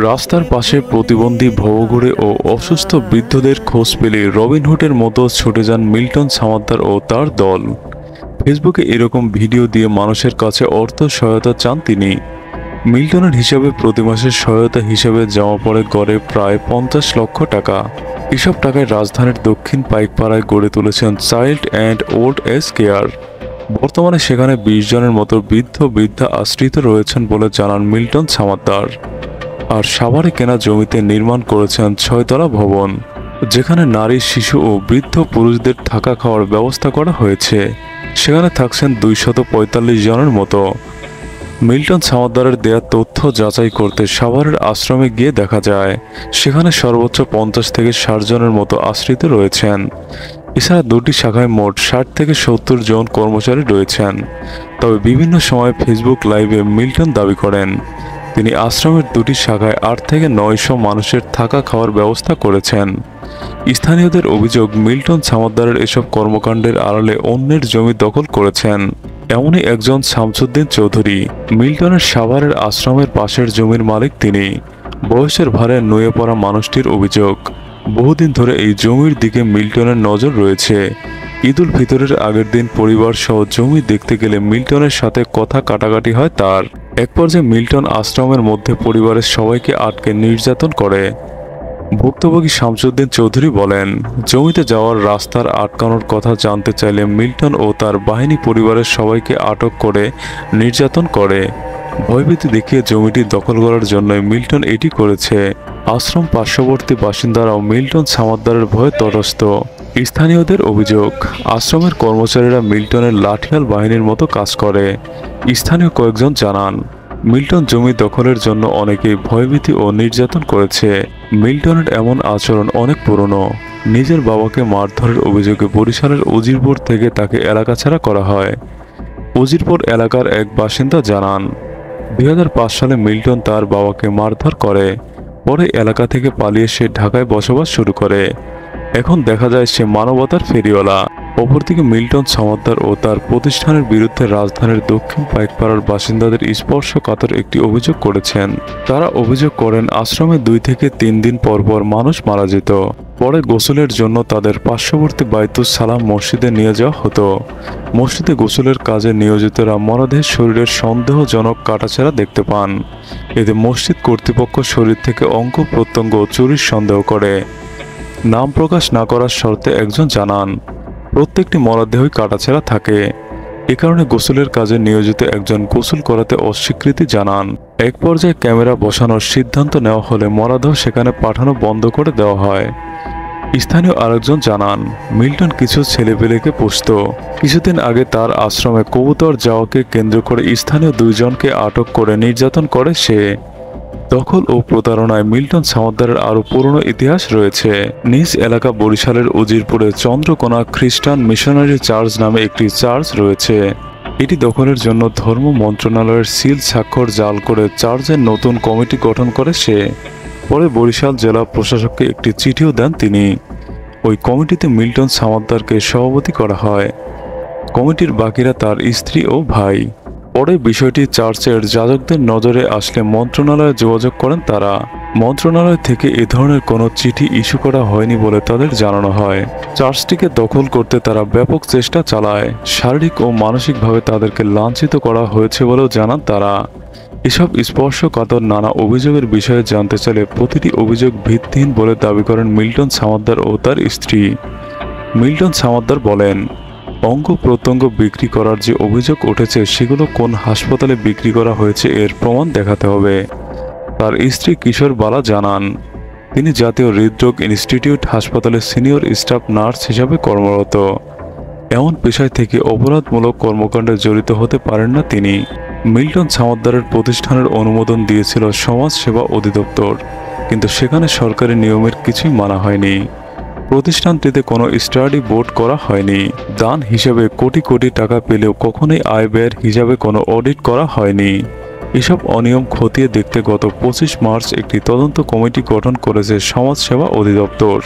রাস্তার পাশে প্রতিবন্ধী ভবঘুরে ও অসুস্থ বৃদ্ধদের খোঁজ পেলে রবিনহুডের মতো ছুটে যান মিল্টন সামাদ্দার ও তার দল। ফেসবুকে এরকম ভিডিও দিয়ে মানুষের কাছে অর্থ সহায়তা চান তিনি। মিল্টনের হিসাবে প্রতি মাসে সহায়তা হিসেবে জমা পড়ে গড়ে প্রায় 50 লক্ষ টাকা। এসব টাকায় রাজধানীর দক্ষিণ পাইকপাড়ায় গড়ে তুলেছেন child and old age care. বর্তমানে সেখানে 20 জনের মতো বৃদ্ধ বৃদ্ধা আশ্রিত রয়েছেন বলে জানান মিল্টন সামাদ্দার। আর সাভারে কেনা জমিতে নির্মাণ করেছেন 6 তলা ভবন, যেখানে নারী, শিশু ও বৃদ্ধ পুরুষদের থাকা খাওয়ার ব্যবস্থা করা হয়েছে। সেখানে থাকছেন 245 জনের মতো। মিল্টন সামাদ্দারের দেয়া তথ্য যাচাই করতে সাভারের আশ্রমে গিয়ে দেখা যায় সেখানে সর্বোচ্চ 50 থেকে 60 জনের মতো আশ্রিত রয়েছেন। এছাড়া দুটি শাখায় মোট 60 থেকে 70 জন কর্মচারী রয়েছেন। তবে বিভিন্ন সময় ফেসবুক লাইভে মিল্টন দাবি করেন তিনি আশ্রমের দুটি শাখায় 8 থেকে 900 মানুষের থাকা খাওয়ার ব্যবস্থা করেছেন। স্থানীয়দের অভিযোগ, মিল্টন সামাদ্দারের এসব কর্মকাণ্ডের আড়ালে অন্যের জমি দখল করেছেন। এমনই একজন শামসুদ্দিন চৌধুরী, মিল্টনের সাভারের আশ্রমের পাশের জমির মালিক তিনি। বয়সের ভারে নুয়ে পড়া মানুষটির অভিযোগ, বহুদিন ধরে এই জমির দিকে মিল্টনের নজর রয়েছে। ঈদুল ফিতরের আগের দিন পরিবার সহ জমি দেখতে গেলে মিল্টনের সাথে কথা কাটাকাটি হয় তার। এক পর্যায়ে মিল্টন আশ্রমের মধ্যে পরিবারের সবাইকে আটকে নির্যাতন করে। ভুক্তভোগী শামসুদ্দিন চৌধুরী বলেন, জমিতে যাওয়ার রাস্তার আটকানোর কথা জানতে চাইলে মিল্টন ও তার বাহিনী পরিবারের সবাইকে আটক করে নির্যাতন করে। ভয়ভীতি দেখিয়ে জমিটি দখল করার জন্যই মিল্টন এটি করেছে। আশ্রম পার্শ্ববর্তী বাসিন্দারাও মিল্টন সামাদ্দারের ভয়ে তটস্থ। স্থানীয়দের অভিযোগ, আশ্রমের কর্মচারীরা মিল্টনের লাঠিয়াল বাহিনীর মতো কাজ করে। স্থানীয় কয়েকজন জানান, মিল্টন জমি দখলের জন্য অনেকেই ভয়ভীতি ও নির্যাতন করেছে। মিল্টনের এমন আচরণ অনেক পুরনো। নিজের বাবাকে মারধরের অভিযোগে বরিশালের উজিরপুর থেকে তাকে এলাকা ছাড়া করা হয়। উজিরপুর এলাকার এক বাসিন্দা জানান, 2005 সালে মিল্টন তার বাবাকে মারধর করে। পরে এলাকা থেকে পালিয়ে সে ঢাকায় বসবাস শুরু করে। এখন দেখা যায় সে মানবতার ফেরিওয়ালা। অপরদিকে মিল্টন সামাদ্দার ও তার প্রতিষ্ঠানের বিরুদ্ধে রাজধানীর দক্ষিণ পাইকপাড়ার বাসিন্দাদের স্পর্শকাতর একটি অভিযোগ করেছেন। তারা অভিযোগ করেন, আশ্রমে 2 থেকে 3 দিন পর পর মানুষ মারা যেত। পরে গোসলের জন্য তাদের পার্শ্ববর্তী বাইতুস সালাম মসজিদে নিয়ে যাওয়া হতো। মসজিদে গোসলের কাজে নিয়োজিতরা মরদেহের শরীরের সন্দেহজনক কাটাছেঁড়া দেখতে পান। এতে মসজিদ কর্তৃপক্ষ শরীর থেকে অঙ্গ প্রত্যঙ্গ চুরির সন্দেহ করে। নাম প্রকাশ না করার শর্তে একজন জানান, প্রত্যেকটি মরদেহই কাটাছেঁড়া থাকে। এ কারণে গোসলের কাজে নিয়োজিত একজন গোসল করাতে অস্বীকৃতি জানান। এক পর্যায়ে ক্যামেরা বসানোর সিদ্ধান্ত নেওয়া হলে মরদেহ সেখানে পাঠানো বন্ধ করে দেওয়া হয়। স্থানীয় আরেকজন জানান, মিল্টন কিছু ছেলেপেলেকে পুষত। কিছুদিন আগে তার আশ্রমে কবুতর যাওয়াকে কেন্দ্র করে স্থানীয় 2 জনকে আটক করে নির্যাতন করে সে। দখল ও প্রতারণায় মিল্টন সামাদ্দারের আরও পুরনো ইতিহাস রয়েছে। নিজ এলাকা বরিশালের উজিরপুরে চন্দ্রকোনা খ্রিস্টান মিশনারি চার্চ নামে একটি চার্চ রয়েছে। এটি দখলের জন্য ধর্ম মন্ত্রণালয়ের সিল স্বাক্ষর জাল করে চার্চের নতুন কমিটি গঠন করে সে। পরে বরিশাল জেলা প্রশাসককে একটি চিঠিও দেন তিনি। ওই কমিটিতে মিল্টন সামাদ্দারকে সভাপতি করা হয়। কমিটির বাকিরা তার স্ত্রী ও ভাই। পরে বিষয়টি চার্চের যাজকদের নজরে আসলে মন্ত্রণালয়ে যোগাযোগ করেন তারা। মন্ত্রণালয় থেকে এ ধরনের কোনো চিঠি ইস্যু করা হয়নি বলে তাদের জানানো হয়। চার্চটিকে দখল করতে তারা ব্যাপক চেষ্টা চালায়। শারীরিক ও মানসিকভাবে তাদেরকে লাঞ্ছিত করা হয়েছে বলেও জানান তারা। এসব স্পর্শকাতর নানা অভিযোগের বিষয়ে জানতে চাইলে প্রতিটি অভিযোগ ভিত্তিহীন বলে দাবি করেন মিল্টন সামাদ্দার ও তার স্ত্রী। মিল্টন সামাদ্দার বলেন, অঙ্গ প্রত্যঙ্গ বিক্রি করার যে অভিযোগ উঠেছে সেগুলো কোন হাসপাতালে বিক্রি করা হয়েছে এর প্রমাণ দেখাতে হবে। তার স্ত্রী কিশোর বালা জানান, তিনি জাতীয় হৃদরোগ ইনস্টিটিউট হাসপাতালে সিনিয়র স্টাফ নার্স হিসাবে কর্মরত। এমন পেশায় থেকে অপরাধমূলক কর্মকাণ্ডে জড়িত হতে পারেন না তিনি। মিল্টন সামাদ্দারের প্রতিষ্ঠানের অনুমোদন দিয়েছিল সমাজ সেবা অধিদপ্তর, কিন্তু সেখানে সরকারি নিয়মের কিছুই মানা হয়নি। প্রতিষ্ঠানটিতে কোনো স্টাডি বোর্ড করা হয়নি। দান হিসেবে কোটি কোটি টাকা পেলেও কখনোই আয় ব্যয়ের হিসাবে কোনো অডিট করা হয়নি। এসব অনিয়ম খতিয়ে দেখতে গত 25 মার্চ একটি তদন্ত কমিটি গঠন করেছে সমাজ সেবা অধিদপ্তর।